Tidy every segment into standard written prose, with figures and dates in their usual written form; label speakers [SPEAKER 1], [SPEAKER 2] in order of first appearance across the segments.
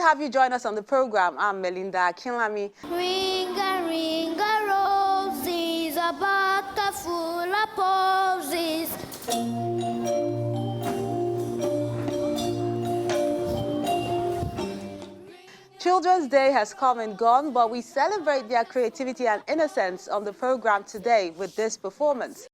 [SPEAKER 1] have you join us on the program. I'm Melinda Kinlami.
[SPEAKER 2] Ring a roses, a bucket full of posies.
[SPEAKER 1] Children's Day has come and gone, but we celebrate their creativity and innocence on the program today with this performance.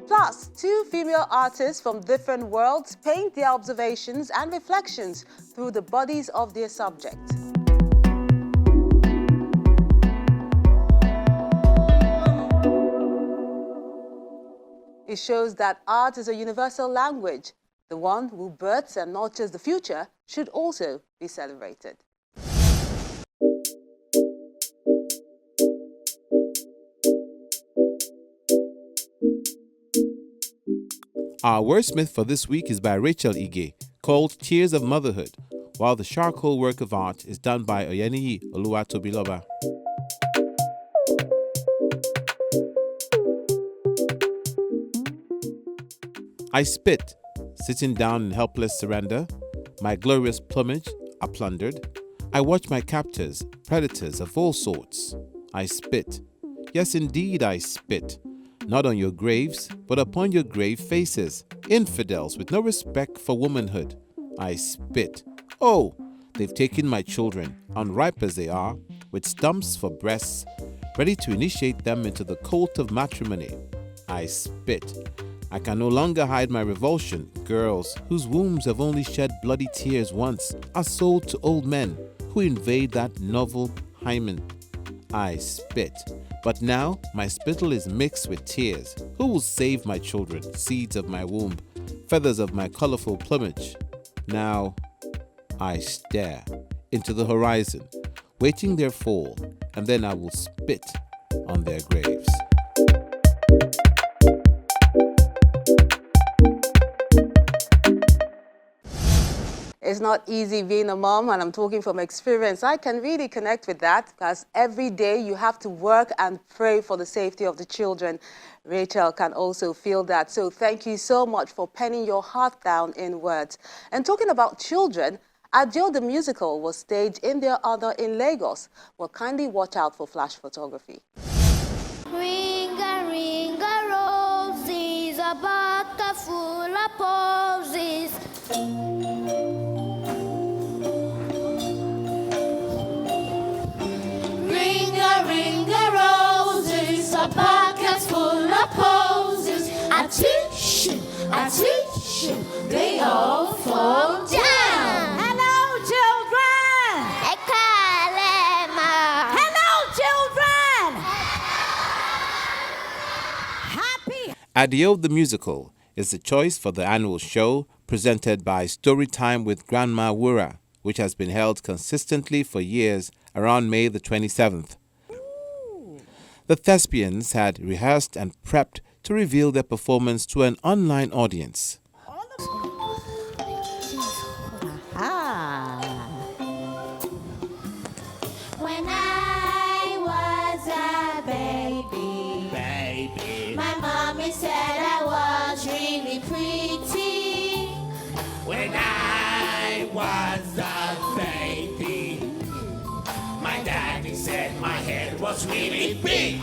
[SPEAKER 1] Plus, two female artists from different worlds paint their observations and reflections through the bodies of their subject. It shows that art is a universal language. The one who births and nurtures the future should also be celebrated.
[SPEAKER 3] Our wordsmith for this week is by Rachel Ige, called Tears of Motherhood, while the charcoal work of art is done by Oyeniyi Oluwatobiloba. I spit, sitting down in helpless surrender. My glorious plumage are plundered. I watch my captors, predators of all sorts. I spit. Yes, indeed, I spit. Not on your graves, but upon your grave faces. Infidels with no respect for womanhood. I spit. Oh, they've taken my children, unripe as they are, with stumps for breasts, ready to initiate them into the cult of matrimony. I spit. I can no longer hide my revulsion. Girls whose wombs have only shed bloody tears once are sold to old men who invade that novel hymen. I spit. But now my spittle is mixed with tears. Who will save my children, seeds of my womb, feathers of my colorful plumage? Now I stare into the horizon, waiting their fall, and then I will spit on their graves.
[SPEAKER 1] It's not easy being a mom, and I'm talking from experience. I can really connect with that because every day you have to work and pray for the safety of the children. Rachel can also feel that. So thank you so much for penning your heart down in words. And talking about children, Adio the musical was staged in their honor in Lagos. Well, kindly watch out for flash photography.
[SPEAKER 2] Ring a roses, a bucket full of posies. Ring a roses, a bucket full of posies. I teach you, they all fall down.
[SPEAKER 4] Hello, children! Hello, children! Happy.
[SPEAKER 3] Adio the Musical is the choice for the annual show presented by Storytime with Grandma Wura, which has been held consistently for years around May the 27th. The thespians had rehearsed and prepped to reveal their performance to an online audience.
[SPEAKER 2] When I was a baby, my mommy said I was really pretty.
[SPEAKER 5] When I was a baby, my daddy said my head was really big.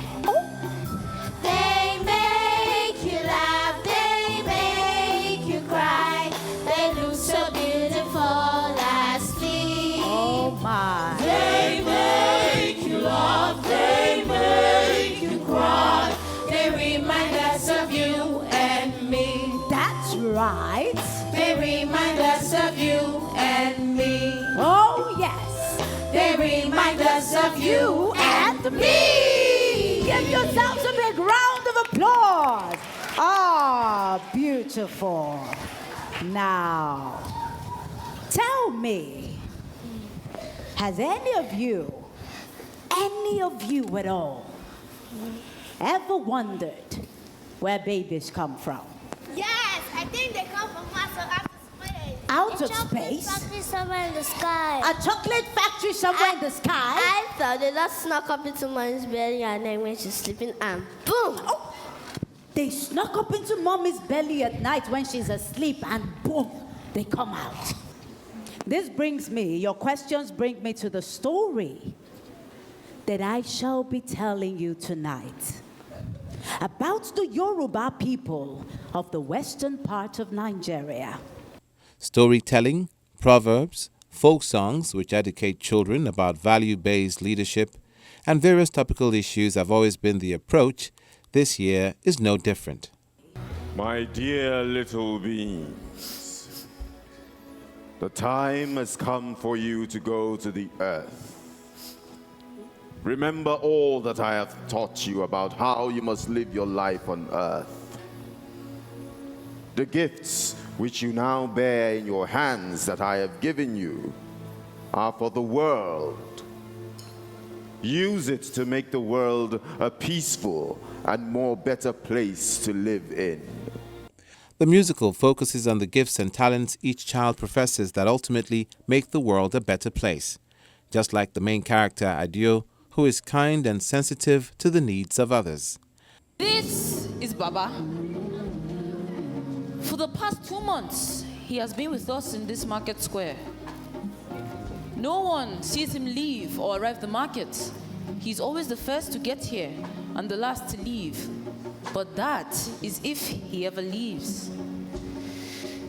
[SPEAKER 2] They make you laugh, they make you cry. They look so beautiful asleep.
[SPEAKER 4] Oh my.
[SPEAKER 2] They make you laugh, they make you cry. They remind us of you and me.
[SPEAKER 4] That's right.
[SPEAKER 2] They remind us of you and me.
[SPEAKER 4] Oh yes.
[SPEAKER 2] They remind us of you and me.
[SPEAKER 4] Give yourselves a big round of applause. Ah, beautiful. Now, tell me, has any of you at all, ever wondered where babies come from?
[SPEAKER 2] Yes, I think they come from muscle after split.
[SPEAKER 4] Out
[SPEAKER 2] A
[SPEAKER 4] of
[SPEAKER 2] chocolate
[SPEAKER 4] space?
[SPEAKER 2] factory somewhere in the sky.
[SPEAKER 4] A chocolate factory somewhere in the sky?
[SPEAKER 2] I thought it just snuck up into Mom's belly and then when she's sleeping and boom!
[SPEAKER 4] Oh, they snuck up into mommy's belly at night when she's asleep and boom, they come out. This brings me, your questions bring me to the story that I shall be telling you tonight about the Yoruba people of the western part of Nigeria.
[SPEAKER 3] Storytelling, proverbs, folk songs which educate children about value-based leadership, and various topical issues have always been the approach. This year is no different.
[SPEAKER 6] My dear little beings, the time has come for you to go to the earth. Remember all that I have taught you about how you must live your life on earth. The gifts which you now bear in your hands that I have given you are for the world. Use it to make the world a peaceful and more better place to live in.
[SPEAKER 3] The musical focuses on the gifts and talents each child professes that ultimately make the world a better place, just like the main character, Adio, who is kind and sensitive to the needs of others.
[SPEAKER 7] This is Baba. For the past 2 months, he has been with us in this market square. No one sees him leave or arrive the market. He's always the first to get here and the last to leave. But that is if he ever leaves.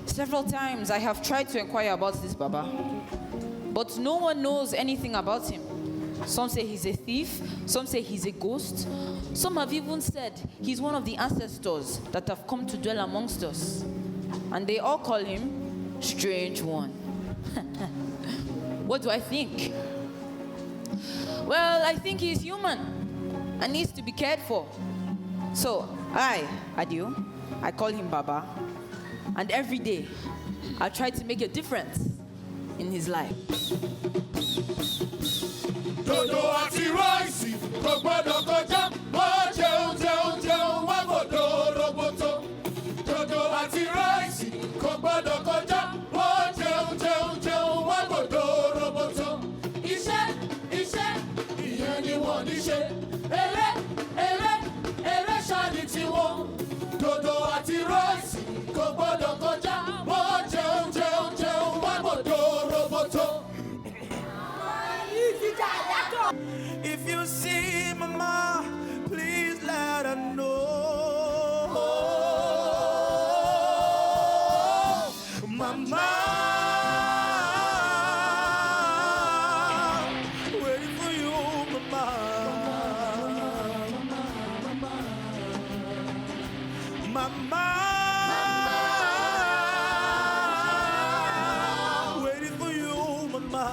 [SPEAKER 7] Several times I have tried to inquire about this Baba, but no one knows anything about him. Some say he's a thief, some say he's a ghost. Some have even said he's one of the ancestors that have come to dwell amongst us. And they all call him Strange One. What do I think? Well, I think he's human and needs to be cared for. So I, Adio, I call him Baba. And every day, I try to make a difference in his life.
[SPEAKER 5] Dodo àti ráìsì kò gbọ́dọ̀ kọjá. Wọ́n jẹun jẹun jẹun wá bòdò roboto. Dodo àti ráìsì kò gbọ́dọ̀ kọjá. Wọ́n jẹun jẹun jẹun wá bòdò roboto. Iṣẹ́ iṣẹ́ ìyẹn ni wọ́n ní ṣe. Eré eré eré ṣáàdì tiwọn. Dodo àti ráìsì kò gbọ́dọ̀ kọjá. Wọ́n jẹun jẹun jẹun wá bòdò roboto.
[SPEAKER 8] If you see Mama, please let her know. Mama, waiting for you, Mama. Mama, waiting for you, Mama.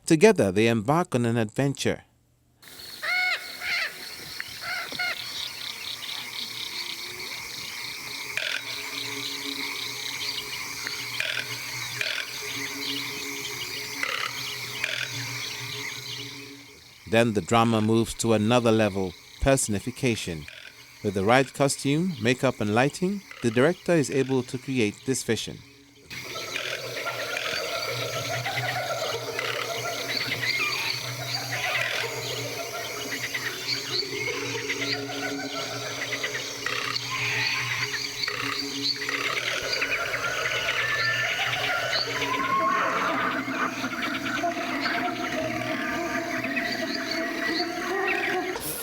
[SPEAKER 3] Together, they embark on an adventure. Then the drama moves to another level, personification. With the right costume, makeup, and lighting, the director is able to create this vision.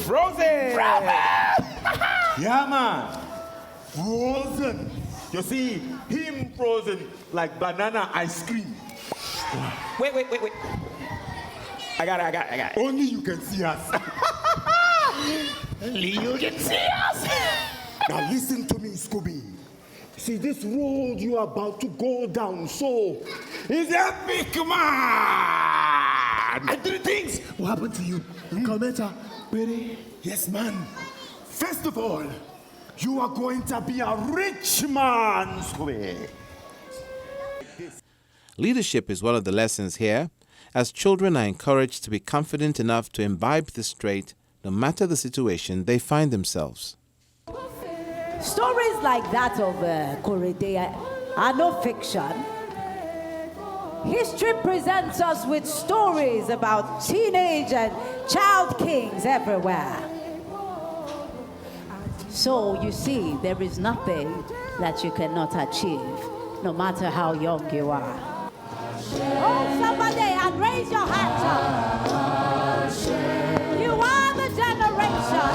[SPEAKER 6] Frozen! Yeah, man. Frozen. You see, him frozen like banana ice cream.
[SPEAKER 8] Wait. I got it.
[SPEAKER 6] Only you can see us.
[SPEAKER 8] Only you can see us.
[SPEAKER 6] Now listen to me, Scooby. See, this road you are about to go down, so is a big man.
[SPEAKER 8] And three things will happen to you. Cometa, Betty.
[SPEAKER 6] Yes, man. First of all, you are going to be a rich man, Scooby.
[SPEAKER 3] Leadership is one of the lessons here, as children are encouraged to be confident enough to imbibe this trait no matter the situation they find themselves.
[SPEAKER 4] Stories like that of Korede are no fiction. History presents us with stories about teenage and child kings everywhere. So you see, there is nothing that you cannot achieve, no matter how young you are. Oh, somebody, and raise your hands up. You are the generation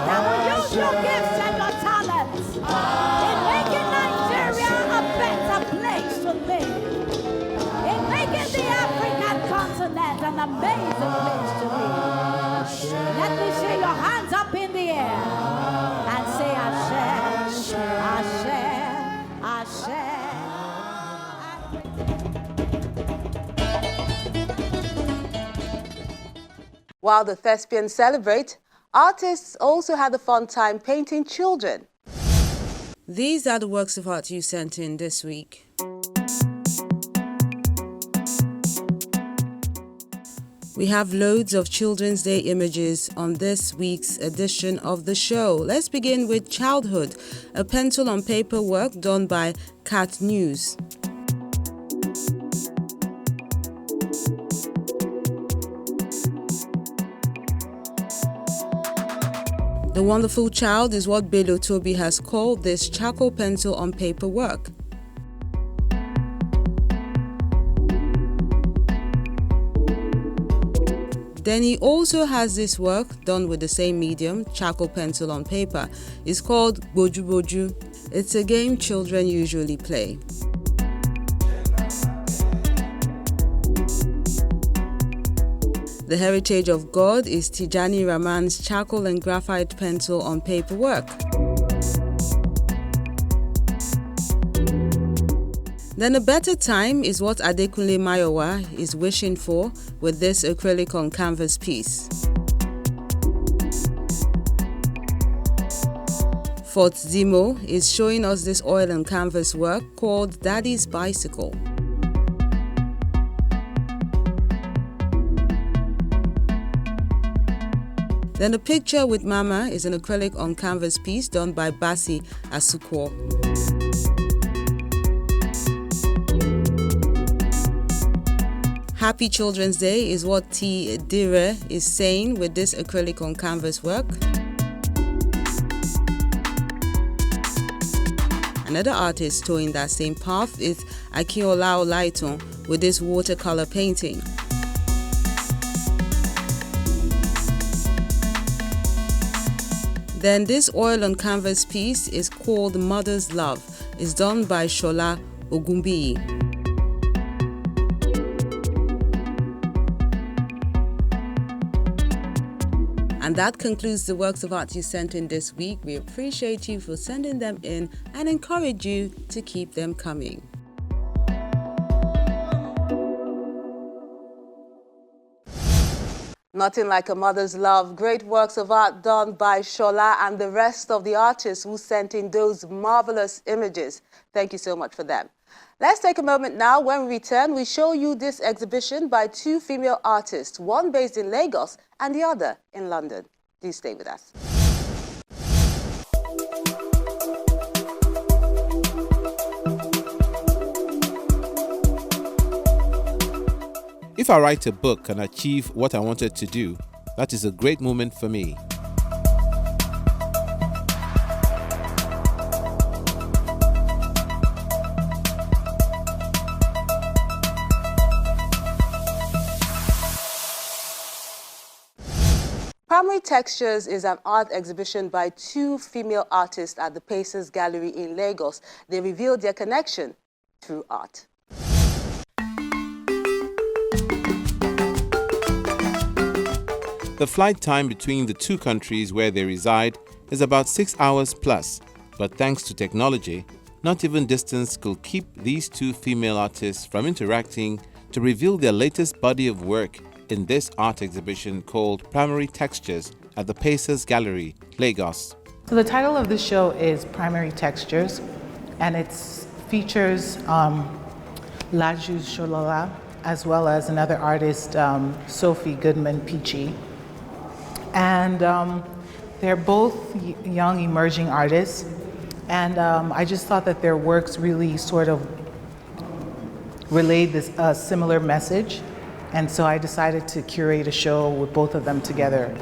[SPEAKER 4] that will use your gifts and your talents in making Nigeria a better place to live. In making the African continent an amazing place to be. Let me see your hands up in the air and say Ashe, Ashe, Ashe.
[SPEAKER 1] While the thespians celebrate, artists also had a fun time painting children.
[SPEAKER 9] These are the works of art you sent in this week. We have loads of Children's Day images on this week's edition of the show. Let's begin with Childhood, a pencil on paper work done by Cat News. The Wonderful Child is what Bello Toby has called this charcoal pencil on paper work. Then he also has this work done with the same medium, charcoal pencil on paper. It's called Boju Boju. It's a game children usually play. The Heritage of God is Tijani Rahman's charcoal and graphite pencil on paper work. Then a better time is what Adekunle Mayowa is wishing for with this acrylic on canvas piece. Fort Zimo is showing us this oil and canvas work called Daddy's Bicycle. Then a picture with Mama is an acrylic on canvas piece done by Basi Asukwo. Happy Children's Day is what T. Dire is saying with this acrylic on canvas work. Another artist towing that same path is Akinola Olaiton with this watercolor painting. Then this oil on canvas piece is called Mother's Love. It's done by Shola Ogumbi. And that concludes the works of art you sent in this week. We appreciate you for sending them in and encourage you to keep them coming.
[SPEAKER 1] Nothing like a mother's love. Great works of art done by Shola and the rest of the artists who sent in those marvelous images. Thank you so much for them. Let's take a moment now. When we return, we show you this exhibition by two female artists, one based in Lagos and the other in London. Please stay with us.
[SPEAKER 3] If I write a book and achieve what I wanted to do, that is a great moment for me.
[SPEAKER 1] Primary Textures is an art exhibition by two female artists at the Pacers Gallery in Lagos. They revealed their connection through art.
[SPEAKER 3] The flight time between the two countries where they reside is about 6 hours plus, but thanks to technology, not even distance could keep these two female artists from interacting to reveal their latest body of work in this art exhibition called Primary Textures at the Pacers Gallery, Lagos.
[SPEAKER 10] So the title of the show is Primary Textures, and it features Laju Sholola as well as another artist, Sophie Goodman Peachy. And they're both young emerging artists And I just thought that their works really sort of relayed this similar message. And so I decided to curate a show with both of them together.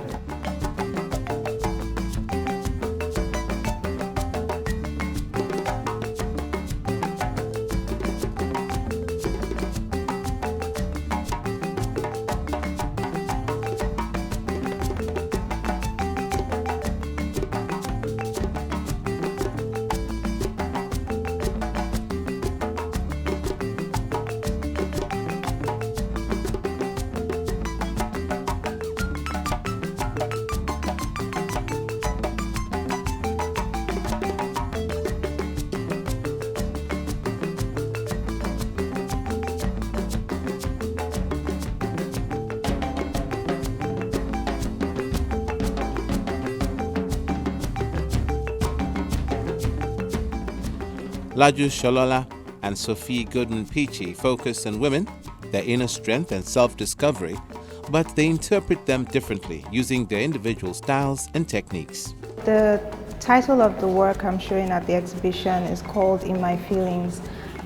[SPEAKER 3] Laju Sholola and Sophie Goodman-Peachy focus on women, their inner strength and self-discovery, but they interpret them differently using their individual styles and techniques.
[SPEAKER 11] The title of the work I'm showing at the exhibition is called In My Feelings,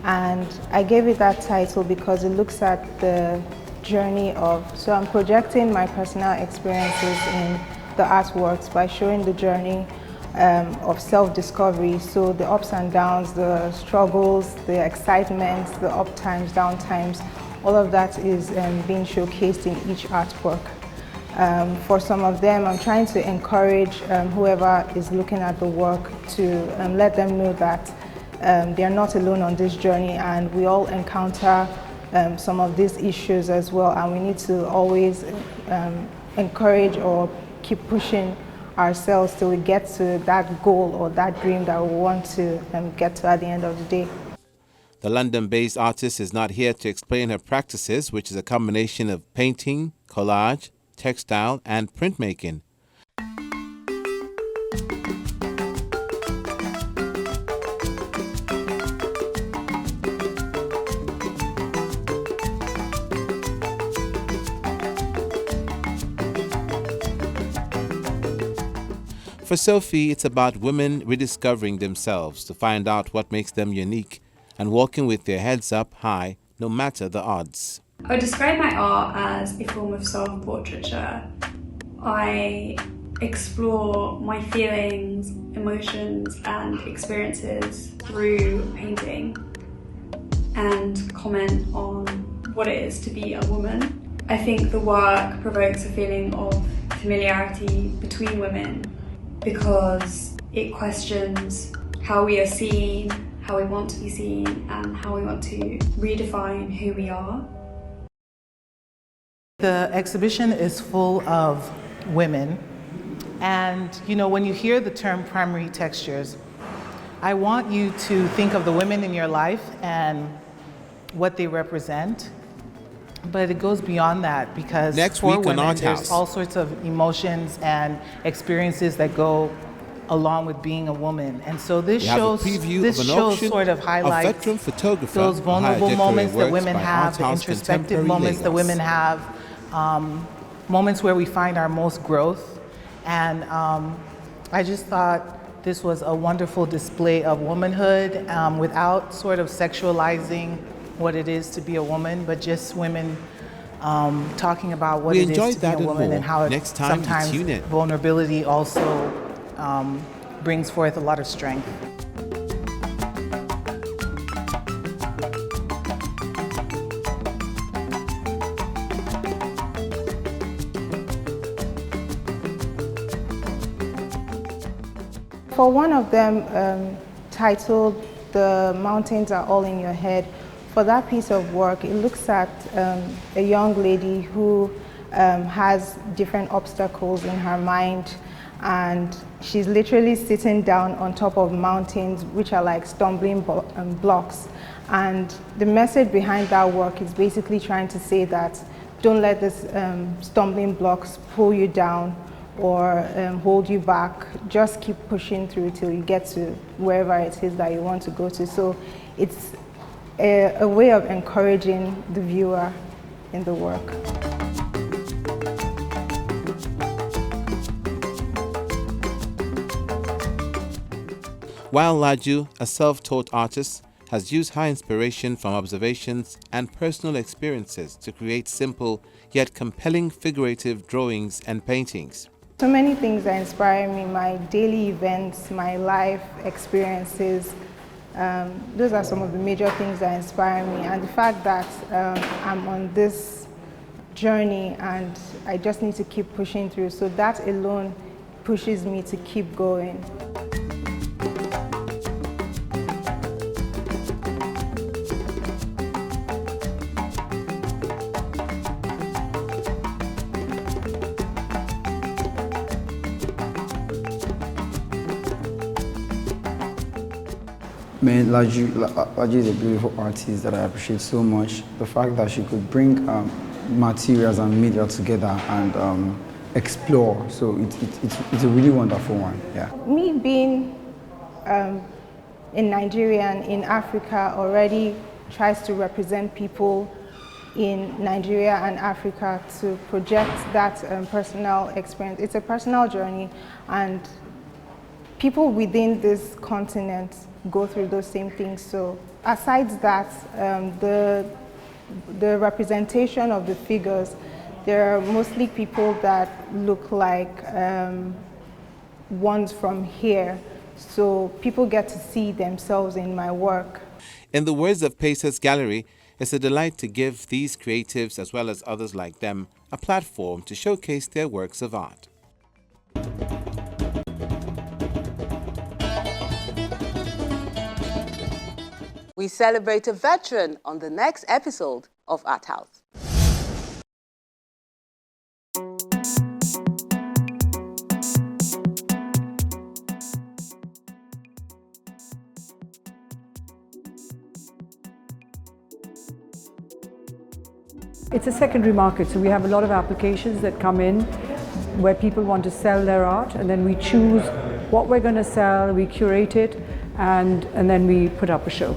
[SPEAKER 11] and I gave it that title because it looks at the journey of, so I'm projecting my personal experiences in the artworks by showing the journey of self-discovery, so the ups and downs, the struggles, the excitement, the up times, down times, all of that is being showcased in each artwork. For some of them, I'm trying to encourage whoever is looking at the work to let them know that they are not alone on this journey, and we all encounter some of these issues as well, and we need to always encourage or keep pushing ourselves till we get to that goal or that dream that we want to get to at the end of the day.
[SPEAKER 3] The London-based artist is not here to explain her practices, which is a combination of painting, collage, textile, and printmaking. For Sophie, it's about women rediscovering themselves to find out what makes them unique and walking with their heads up high no matter the odds.
[SPEAKER 12] I would describe my art as a form of self-portraiture. I explore my feelings, emotions and experiences through painting and comment on what it is to be a woman. I think the work provokes a feeling of familiarity between women because it questions how we are seen, how we want to be seen, and how we want to redefine who we are.
[SPEAKER 10] The exhibition is full of women, and you know, when you hear the term primary textures, I want you to think of the women in your life and what they represent. But it goes beyond that, because
[SPEAKER 3] next
[SPEAKER 10] for
[SPEAKER 3] week
[SPEAKER 10] women,
[SPEAKER 3] on Art
[SPEAKER 10] there's
[SPEAKER 3] House,
[SPEAKER 10] all sorts of emotions and experiences that go along with being a woman. And so this show sort of highlights
[SPEAKER 3] veteran photographer
[SPEAKER 10] those vulnerable moments that women have, the
[SPEAKER 3] House
[SPEAKER 10] introspective moments that women have, moments where we find our most growth. And I just thought this was a wonderful display of womanhood without sort of sexualizing what it is to be a woman, but just women talking about what it is to be a woman and how
[SPEAKER 3] next time
[SPEAKER 10] sometimes
[SPEAKER 3] tune in.
[SPEAKER 10] vulnerability also brings forth a lot of strength.
[SPEAKER 11] For one of them, titled The Mountains Are All in Your Head, for that piece of work, it looks at a young lady who has different obstacles in her mind, and she's literally sitting down on top of mountains, which are like stumbling blocks. And the message behind that work is basically trying to say that don't let this stumbling blocks pull you down or hold you back. Just keep pushing through till you get to wherever it is that you want to go to. So it's a way of encouraging the viewer in the work.
[SPEAKER 3] While Laju, a self-taught artist, has used her inspiration from observations and personal experiences to create simple yet compelling figurative drawings and paintings.
[SPEAKER 11] So many things that inspire me, my daily events, my life experiences. Those are some of the major things that inspire me, and the fact that I'm on this journey and I just need to keep pushing through. So that alone pushes me to keep going.
[SPEAKER 13] Man, Laju is a beautiful artist that I appreciate so much. The fact that she could bring materials and media together and explore, so it's a really wonderful one. Yeah.
[SPEAKER 11] Me being in Nigeria and in Africa already tries to represent people in Nigeria and Africa to project that personal experience. It's a personal journey, and people within this continent go through those same things. So aside that, the representation of the figures, there are mostly people that look like ones from here. So people get to see themselves in my work.
[SPEAKER 3] In the words of Pacers Gallery, it's a delight to give these creatives, as well as others like them, a platform to showcase their works of art.
[SPEAKER 1] We celebrate a veteran on the next episode of Art House.
[SPEAKER 14] It's a secondary market, so we have a lot of applications that come in where people want to sell their art, and then we choose what we're going to sell, we curate it, and then we put up a show.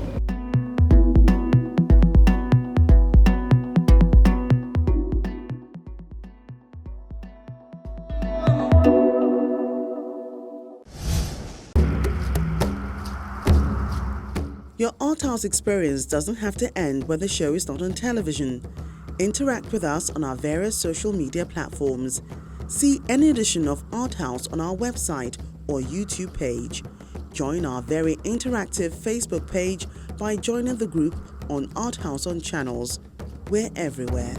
[SPEAKER 15] Your Art House experience doesn't have to end when the show is not on television. Interact with us on our various social media platforms. See any edition of Art House on our website or YouTube page. Join our very interactive Facebook page by joining the group on Art House on Channels. We're everywhere.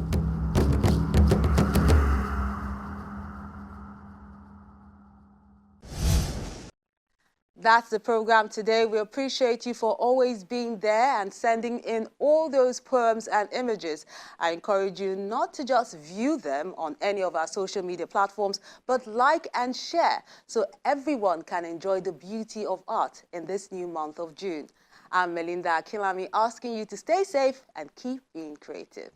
[SPEAKER 1] That's the program today. We appreciate you for always being there and sending in all those poems and images. I encourage you not to just view them on any of our social media platforms, but like and share so everyone can enjoy the beauty of art in this new month of June. I'm Melinda Akilami, asking you to stay safe and keep being creative.